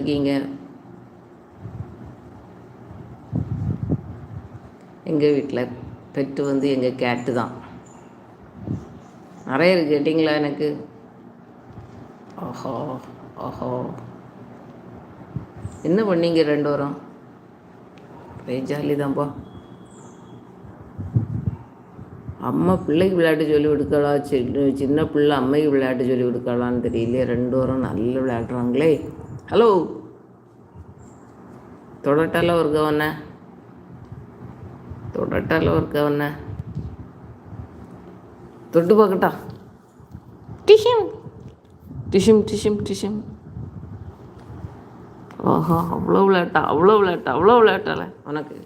இருக்கீங்க? எங்கள் வீட்டில் பெட்டு வந்து எங்கள் கேட்டு தான். நிறைய இருக்குது. கேட்டிங்களா எனக்கு? ஓஹோ ஓஹோ, என்ன பண்ணீங்க 2 வாரம்? ஒரே ஜாலி தான்ப்பா. அம்மா பிள்ளைக்கு விளையாட்டு சொல்லி கொடுக்கலாம், சின்ன பிள்ளை அம்மைக்கு விளையாட்டு சொல்லி கொடுக்கலான்னு தெரியலையே. 2 வாரம் நல்ல விளையாடுறாங்களே. ஹலோ, தொடட்டால ஒரு கவன, தொடட்டால ஒரு கவன, தொட்டு பார்க்கட்டா? டிஷிம் டிஷிம் டிஷிம் டிஷிம். ஆஹா, அவ்வளோ விளையாட்டா, அவ்வளோ விளையாட்டா, அவ்வளோ விளையாட்டால உனக்கு.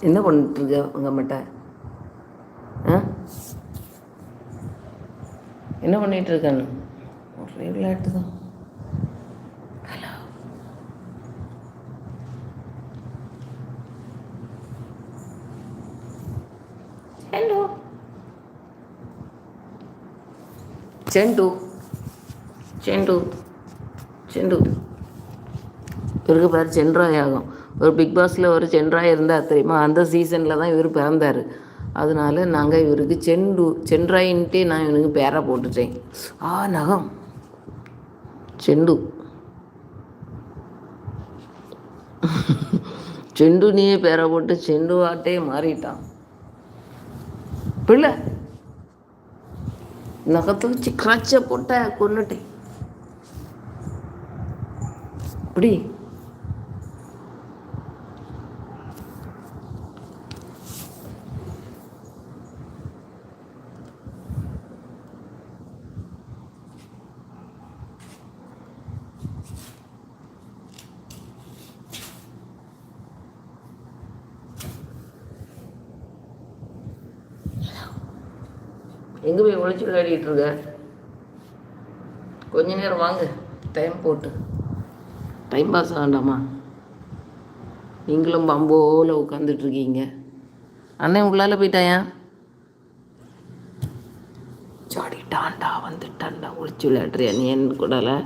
என்ன பண்ணிட்டுருக்க உங்கள் அம்மாட்ட? ஆ, என்ன பண்ணிகிட்ருக்கான்னு? ஒரே விளையாட்டு தான். Hello, hello cent, cent cent இவருக்கு பேர் சென்ட்ராய் ஆகும். ஒரு பிக் பாஸில் ஒரு சென்ட்ராய் இருந்தால் தெரியுமா? அந்த சீசனில் தான் இவர் பிறந்தார். அதனால நாங்கள் இவருக்கு சென்ட்ராயின்ட்டே நான் இவனுக்கு பேரை போட்டுட்டேன். நகம் செண்டு, செண்டு நீயே பேரை போட்டு செண்டு ஆட்டே மாறிட்டான் பிள்ளை. நகத்தை வச்சு கிராச்ச போட்ட கொன்னுட்டேன். இப்படி எங்கே போய் ஒழிச்சு விளையாடிட்டு இருக்க? கொஞ்ச நேரம் வாங்க, டைம் போட்டு. டைம் பாஸ் ஆகண்டாமா? நீங்களும் பம்போல உட்காந்துட்ருக்கீங்க. அண்ணன் உள்ளால போயிட்டாயா? சாடிட்டான்டா, வந்துட்டான்டா. ஒழிச்சு விளையாடுறியா நீ என் கூடல?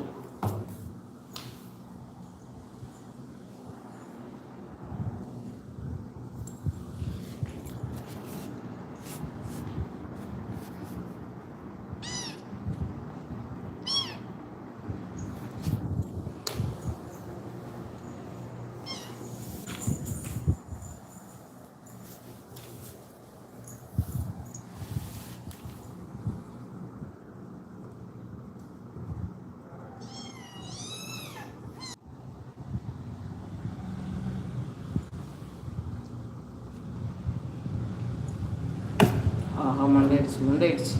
மண்டையிடுச்சு மண்டையிடுச்சு.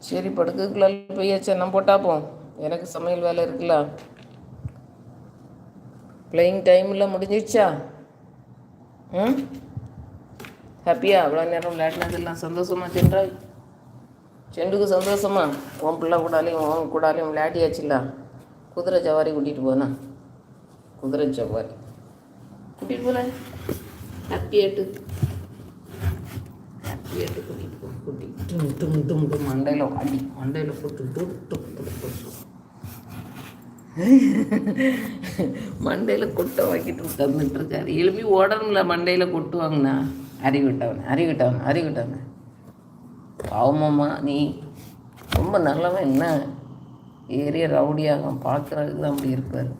சரி, படுக்குக்குள்ள போயாச்சு. என்ன போட்டாப்போம், எனக்கு சமையல் வேலை இருக்குல்ல. பிளேயிங் டைமில் முடிஞ்சிடுச்சா? ஹாப்பியா? அவ்வளோ நேரம் விளையாடினதெல்லாம் சந்தோஷமா? சென்றாய் செண்டுக்கு சந்தோஷமா? உன் பிள்ளை கூடாலையும் விளையாடியாச்சுல்ல. குதிரை சவாரி கூட்டிகிட்டு போனா, குதிரை சவாரி கூட்டிகிட்டு போனேன். ஹாப்பியாட்டு கூட்டிகிட்டு போ. கூட்டிட்டு மண்டையில் அடி, மண்டையில் போட்டு மண்டையில் கொட்டை வாக்கிட்டு உட்காந்துட்டு இருக்காரு. எழுப்பி ஓடணும்ல, மண்டையில் கொட்டுவாங்கண்ணா. அறிவிட்டவன் பாவமாம்மா, நீ ரொம்ப நல்லவன். என்ன ஏரிய ரவுடியாகும், பார்க்குறதுக்கு தான் அப்படி இருப்பார்.